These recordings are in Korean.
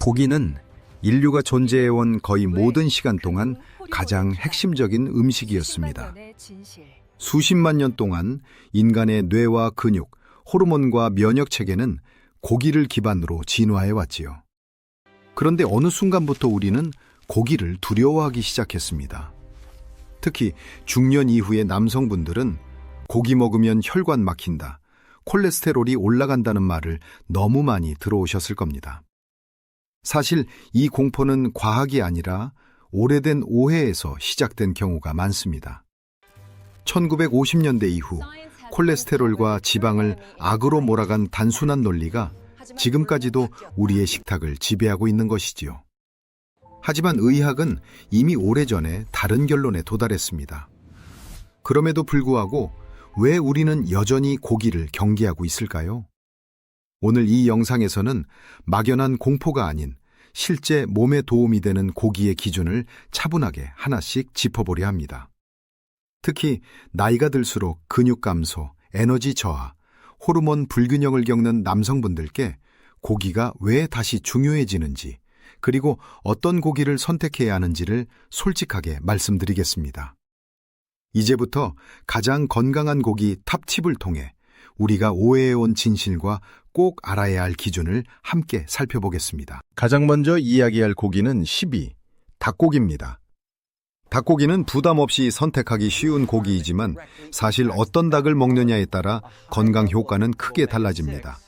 고기는 인류가 존재해온 거의 모든 시간 동안 가장 핵심적인 음식이었습니다. 수십만 년 동안 인간의 뇌와 근육, 호르몬과 면역 체계는 고기를 기반으로 진화해 왔지요. 그런데 어느 순간부터 우리는 고기를 두려워하기 시작했습니다. 특히 중년 이후의 남성분들은 고기 먹으면 혈관 막힌다, 콜레스테롤이 올라간다는 말을 너무 많이 들어오셨을 겁니다. 사실 이 공포는 과학이 아니라 오래된 오해에서 시작된 경우가 많습니다. 1950년대 이후 콜레스테롤과 지방을 악으로 몰아간 단순한 논리가 지금까지도 우리의 식탁을 지배하고 있는 것이지요. 하지만 의학은 이미 오래전에 다른 결론에 도달했습니다. 그럼에도 불구하고 왜 우리는 여전히 고기를 경계하고 있을까요? 오늘 이 영상에서는 막연한 공포가 아닌 실제 몸에 도움이 되는 고기의 기준을 차분하게 하나씩 짚어보려 합니다. 특히 나이가 들수록 근육 감소, 에너지 저하, 호르몬 불균형을 겪는 남성분들께 고기가 왜 다시 중요해지는지, 그리고 어떤 고기를 선택해야 하는지를 솔직하게 말씀드리겠습니다. 이제부터 가장 건강한 고기 탑tip을 통해 우리가 오해해온 진실과 꼭 알아야 할 기준을 함께 살펴보겠습니다. 가장 먼저 이야기할 고기는 10위, 닭고기입니다. 닭고기는 부담 없이 선택하기 쉬운 고기이지만 사실 어떤 닭을 먹느냐에 따라 건강 효과는 크게 달라집니다.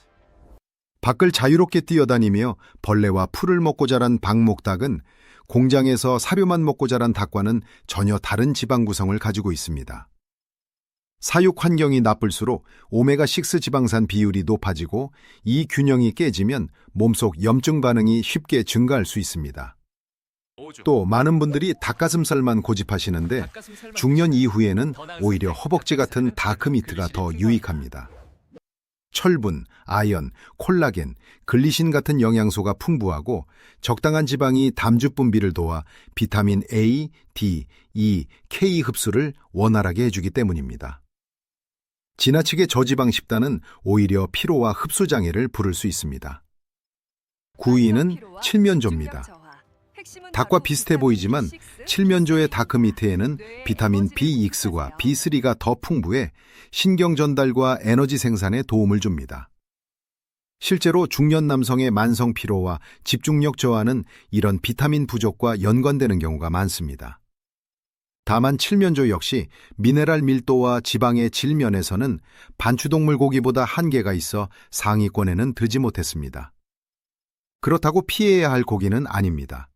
밖을 자유롭게 뛰어다니며 벌레와 풀을 먹고 자란 방목닭은 공장에서 사료만 먹고 자란 닭과는 전혀 다른 지방 구성을 가지고 있습니다. 사육 환경이 나쁠수록 오메가6 지방산 비율이 높아지고 이 균형이 깨지면 몸속 염증 반응이 쉽게 증가할 수 있습니다. 또 많은 분들이 닭가슴살만 고집하시는데 중년 이후에는 오히려 허벅지 같은 다크미트가 더 유익합니다. 철분, 아연, 콜라겐, 글리신 같은 영양소가 풍부하고 적당한 지방이 담즙 분비를 도와 비타민 A, D, E, K 흡수를 원활하게 해주기 때문입니다. 지나치게 저지방 식단은 오히려 피로와 흡수 장애를 부를 수 있습니다. 9위는 칠면조입니다. 닭과 비슷해 보이지만 칠면조의 다크미트에는 비타민 B6과 B3가 더 풍부해 신경 전달과 에너지 생산에 도움을 줍니다. 실제로 중년 남성의 만성 피로와 집중력 저하는 이런 비타민 부족과 연관되는 경우가 많습니다. 다만 칠면조 역시 미네랄 밀도와 지방의 질 면에서는 반추동물 고기보다 한계가 있어 상위권에는 들지 못했습니다. 그렇다고 피해야 할 고기는 아닙니다.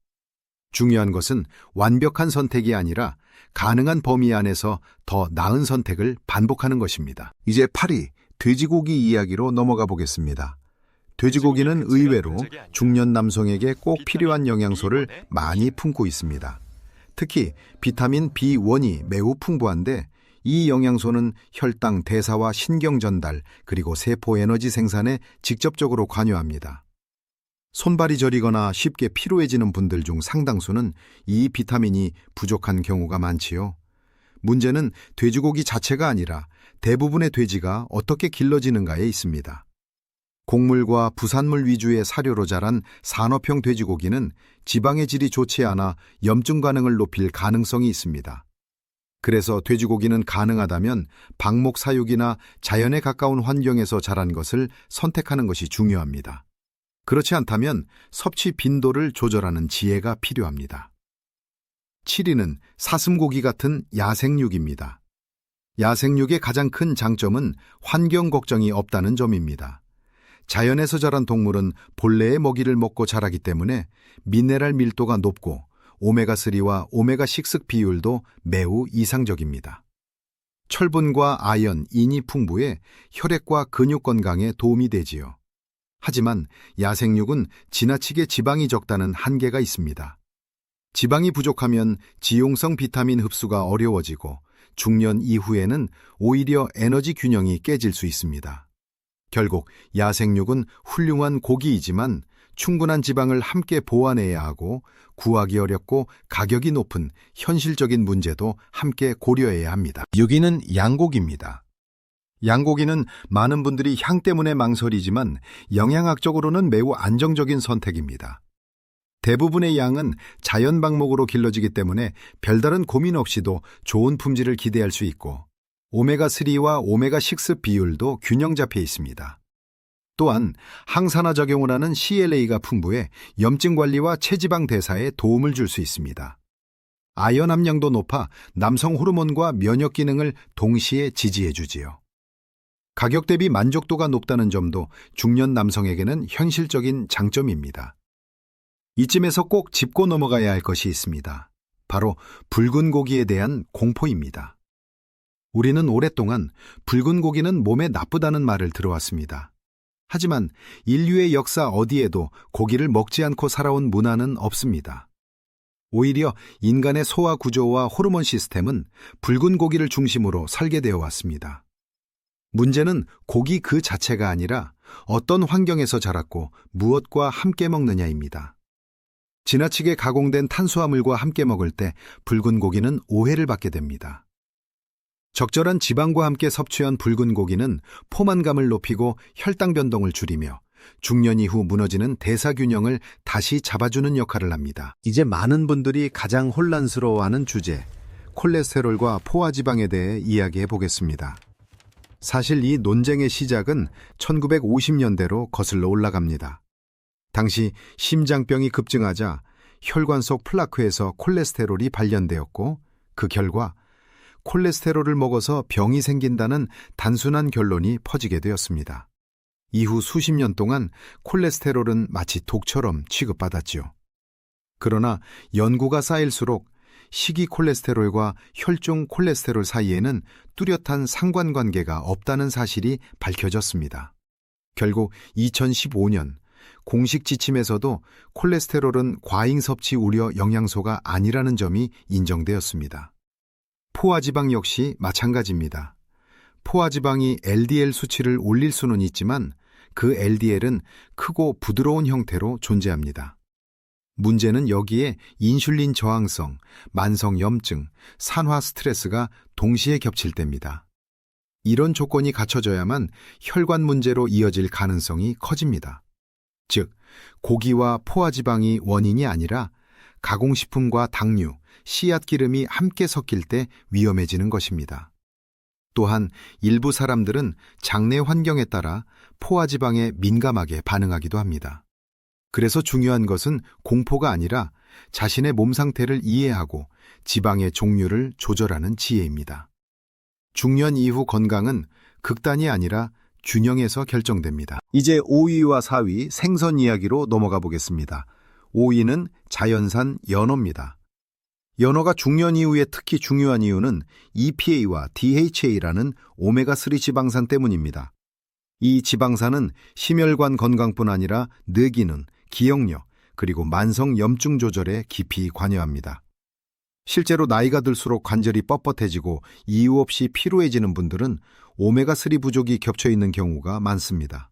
중요한 것은 완벽한 선택이 아니라 가능한 범위 안에서 더 나은 선택을 반복하는 것입니다. 이제 8위, 돼지고기 이야기로 넘어가 보겠습니다. 돼지고기는 의외로 중년 남성에게 꼭 필요한 영양소를 많이 품고 있습니다. 특히 비타민 B1이 매우 풍부한데 이 영양소는 혈당 대사와 신경 전달, 그리고 세포 에너지 생산에 직접적으로 관여합니다. 손발이 저리거나 쉽게 피로해지는 분들 중 상당수는 이 비타민이 부족한 경우가 많지요. 문제는 돼지고기 자체가 아니라 대부분의 돼지가 어떻게 길러지는가에 있습니다. 곡물과 부산물 위주의 사료로 자란 산업형 돼지고기는 지방의 질이 좋지 않아 염증 반응을 높일 가능성이 있습니다. 그래서 돼지고기는 가능하다면 방목 사육이나 자연에 가까운 환경에서 자란 것을 선택하는 것이 중요합니다. 그렇지 않다면 섭취 빈도를 조절하는 지혜가 필요합니다. 7위는 사슴고기 같은 야생육입니다. 야생육의 가장 큰 장점은 환경 걱정이 없다는 점입니다. 자연에서 자란 동물은 본래의 먹이를 먹고 자라기 때문에 미네랄 밀도가 높고 오메가3와 오메가6 비율도 매우 이상적입니다. 철분과 아연, 인이 풍부해 혈액과 근육 건강에 도움이 되지요. 하지만 야생육은 지나치게 지방이 적다는 한계가 있습니다. 지방이 부족하면 지용성 비타민 흡수가 어려워지고 중년 이후에는 오히려 에너지 균형이 깨질 수 있습니다. 결국 야생육은 훌륭한 고기이지만 충분한 지방을 함께 보완해야 하고 구하기 어렵고 가격이 높은 현실적인 문제도 함께 고려해야 합니다. 6위는 양고기입니다. 양고기는 많은 분들이 향 때문에 망설이지만 영양학적으로는 매우 안정적인 선택입니다. 대부분의 양은 자연 방목으로 길러지기 때문에 별다른 고민 없이도 좋은 품질을 기대할 수 있고 오메가3와 오메가6 비율도 균형 잡혀 있습니다. 또한 항산화 작용을 하는 CLA가 풍부해 염증 관리와 체지방 대사에 도움을 줄 수 있습니다. 아연 함량도 높아 남성 호르몬과 면역 기능을 동시에 지지해 주지요. 가격 대비 만족도가 높다는 점도 중년 남성에게는 현실적인 장점입니다. 이쯤에서 꼭 짚고 넘어가야 할 것이 있습니다. 바로 붉은 고기에 대한 공포입니다. 우리는 오랫동안 붉은 고기는 몸에 나쁘다는 말을 들어왔습니다. 하지만 인류의 역사 어디에도 고기를 먹지 않고 살아온 문화는 없습니다. 오히려 인간의 소화 구조와 호르몬 시스템은 붉은 고기를 중심으로 설계되어 왔습니다. 문제는 고기 그 자체가 아니라 어떤 환경에서 자랐고 무엇과 함께 먹느냐입니다. 지나치게 가공된 탄수화물과 함께 먹을 때 붉은 고기는 오해를 받게 됩니다. 적절한 지방과 함께 섭취한 붉은 고기는 포만감을 높이고 혈당 변동을 줄이며 중년 이후 무너지는 대사 균형을 다시 잡아주는 역할을 합니다. 이제 많은 분들이 가장 혼란스러워하는 주제, 콜레스테롤과 포화지방에 대해 이야기해 보겠습니다. 사실 이 논쟁의 시작은 1950년대로 거슬러 올라갑니다. 당시 심장병이 급증하자 혈관 속 플라크에서 콜레스테롤이 발견되었고 그 결과 콜레스테롤을 먹어서 병이 생긴다는 단순한 결론이 퍼지게 되었습니다. 이후 수십 년 동안 콜레스테롤은 마치 독처럼 취급받았지요. 그러나 연구가 쌓일수록 식이 콜레스테롤과 혈중 콜레스테롤 사이에는 뚜렷한 상관관계가 없다는 사실이 밝혀졌습니다. 결국 2015년 공식 지침에서도 콜레스테롤은 과잉 섭취 우려 영양소가 아니라는 점이 인정되었습니다. 포화지방 역시 마찬가지입니다. 포화지방이 LDL 수치를 올릴 수는 있지만 그 LDL은 크고 부드러운 형태로 존재합니다. 문제는 여기에 인슐린 저항성, 만성 염증, 산화 스트레스가 동시에 겹칠 때입니다. 이런 조건이 갖춰져야만 혈관 문제로 이어질 가능성이 커집니다. 즉, 고기와 포화지방이 원인이 아니라 가공식품과 당류, 씨앗 기름이 함께 섞일 때 위험해지는 것입니다. 또한 일부 사람들은 장내 환경에 따라 포화지방에 민감하게 반응하기도 합니다. 그래서 중요한 것은 공포가 아니라 자신의 몸 상태를 이해하고 지방의 종류를 조절하는 지혜입니다. 중년 이후 건강은 극단이 아니라 균형에서 결정됩니다. 이제 5위와 4위 생선 이야기로 넘어가 보겠습니다. 5위는 자연산 연어입니다. 연어가 중년 이후에 특히 중요한 이유는 EPA와 DHA라는 오메가3 지방산 때문입니다. 이 지방산은 심혈관 건강뿐 아니라 뇌기능, 기억력, 그리고 만성 염증 조절에 깊이 관여합니다. 실제로 나이가 들수록 관절이 뻣뻣해지고 이유 없이 피로해지는 분들은 오메가3 부족이 겹쳐 있는 경우가 많습니다.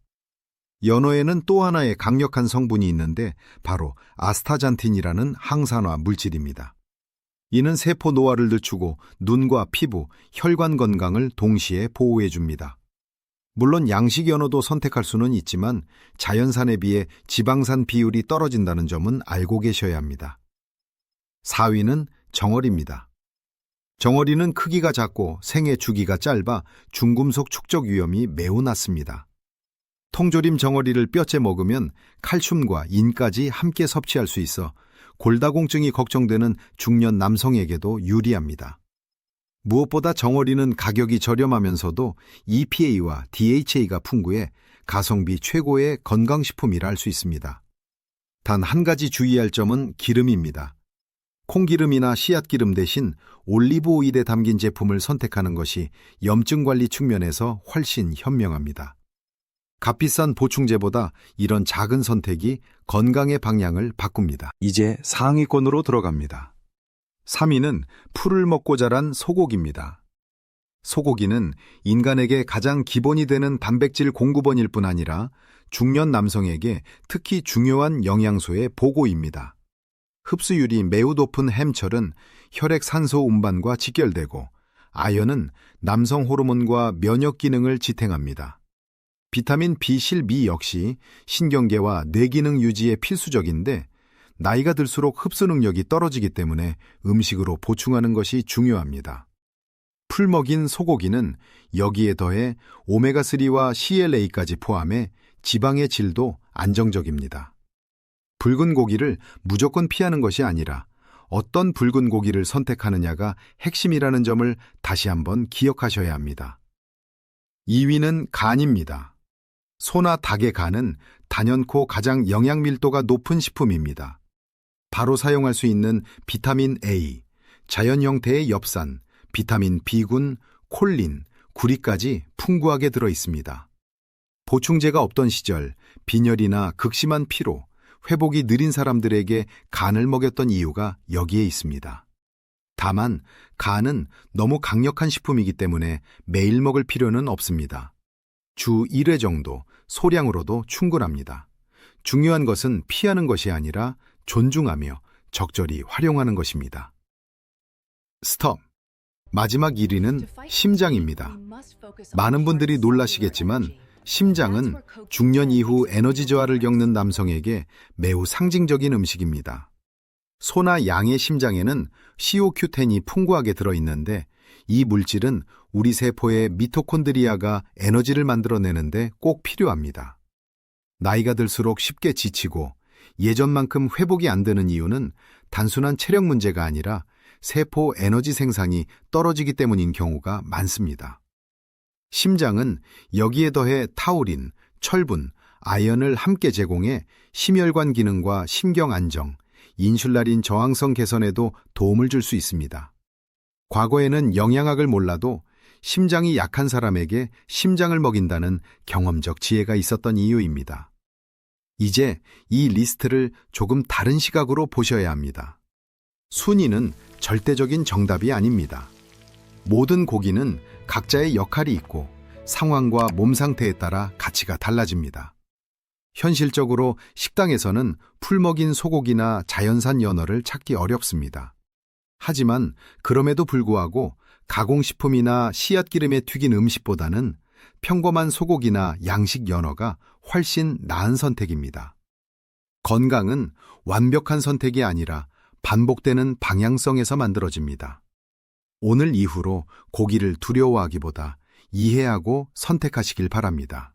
연어에는 또 하나의 강력한 성분이 있는데 바로 아스타잔틴이라는 항산화 물질입니다. 이는 세포 노화를 늦추고 눈과 피부, 혈관 건강을 동시에 보호해 줍니다. 물론 양식 연어도 선택할 수는 있지만 자연산에 비해 지방산 비율이 떨어진다는 점은 알고 계셔야 합니다. 4위는 정어리입니다. 정어리는 크기가 작고 생애 주기가 짧아 중금속 축적 위험이 매우 낮습니다. 통조림 정어리를 뼈째 먹으면 칼슘과 인까지 함께 섭취할 수 있어 골다공증이 걱정되는 중년 남성에게도 유리합니다. 무엇보다 정어리는 가격이 저렴하면서도 EPA와 DHA가 풍부해 가성비 최고의 건강식품이라 할 수 있습니다. 단 한 가지 주의할 점은 기름입니다. 콩기름이나 씨앗기름 대신 올리브 오일에 담긴 제품을 선택하는 것이 염증 관리 측면에서 훨씬 현명합니다. 값비싼 보충제보다 이런 작은 선택이 건강의 방향을 바꿉니다. 이제 상위권으로 들어갑니다. 3위는 풀을 먹고 자란 소고기입니다. 소고기는 인간에게 가장 기본이 되는 단백질 공급원일 뿐 아니라 중년 남성에게 특히 중요한 영양소의 보고입니다. 흡수율이 매우 높은 햄철은 혈액 산소 운반과 직결되고 아연은 남성 호르몬과 면역 기능을 지탱합니다. 비타민 B, 실, 미 역시 신경계와 뇌기능 유지에 필수적인데 나이가 들수록 흡수 능력이 떨어지기 때문에 음식으로 보충하는 것이 중요합니다. 풀 먹인 소고기는 여기에 더해 오메가3와 CLA까지 포함해 지방의 질도 안정적입니다. 붉은 고기를 무조건 피하는 것이 아니라 어떤 붉은 고기를 선택하느냐가 핵심이라는 점을 다시 한번 기억하셔야 합니다. 2위는 간입니다. 소나 닭의 간은 단연코 가장 영양 밀도가 높은 식품입니다. 바로 사용할 수 있는 비타민 A, 자연 형태의 엽산, 비타민 B군, 콜린, 구리까지 풍부하게 들어 있습니다. 보충제가 없던 시절 빈혈이나 극심한 피로, 회복이 느린 사람들에게 간을 먹였던 이유가 여기에 있습니다. 다만 간은 너무 강력한 식품이기 때문에 매일 먹을 필요는 없습니다. 주 1회 정도 소량으로도 충분합니다. 중요한 것은 피하는 것이 아니라 존중하며 적절히 활용하는 것입니다. 스톱! 마지막 1위는 심장입니다. 많은 분들이 놀라시겠지만 심장은 중년 이후 에너지 저하를 겪는 남성에게 매우 상징적인 음식입니다. 소나 양의 심장에는 CoQ10이 풍부하게 들어있는데 이 물질은 우리 세포의 미토콘드리아가 에너지를 만들어내는데 꼭 필요합니다. 나이가 들수록 쉽게 지치고 예전만큼 회복이 안 되는 이유는 단순한 체력 문제가 아니라 세포 에너지 생산이 떨어지기 때문인 경우가 많습니다. 심장은 여기에 더해 타우린, 철분, 아연을 함께 제공해 심혈관 기능과 심경 안정, 인슐라린 저항성 개선에도 도움을 줄 수 있습니다. 과거에는 영양학을 몰라도 심장이 약한 사람에게 심장을 먹인다는 경험적 지혜가 있었던 이유입니다. 이제 이 리스트를 조금 다른 시각으로 보셔야 합니다. 순위는 절대적인 정답이 아닙니다. 모든 고기는 각자의 역할이 있고 상황과 몸 상태에 따라 가치가 달라집니다. 현실적으로 식당에서는 풀 먹인 소고기나 자연산 연어를 찾기 어렵습니다. 하지만 그럼에도 불구하고 가공식품이나 씨앗기름에 튀긴 음식보다는 평범한 소고기나 양식 연어가 훨씬 나은 선택입니다. 건강은 완벽한 선택이 아니라 반복되는 방향성에서 만들어집니다. 오늘 이후로 고기를 두려워하기보다 이해하고 선택하시길 바랍니다.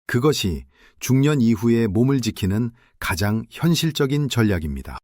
그것이 중년 이후의 몸을 지키는 가장 현실적인 전략입니다.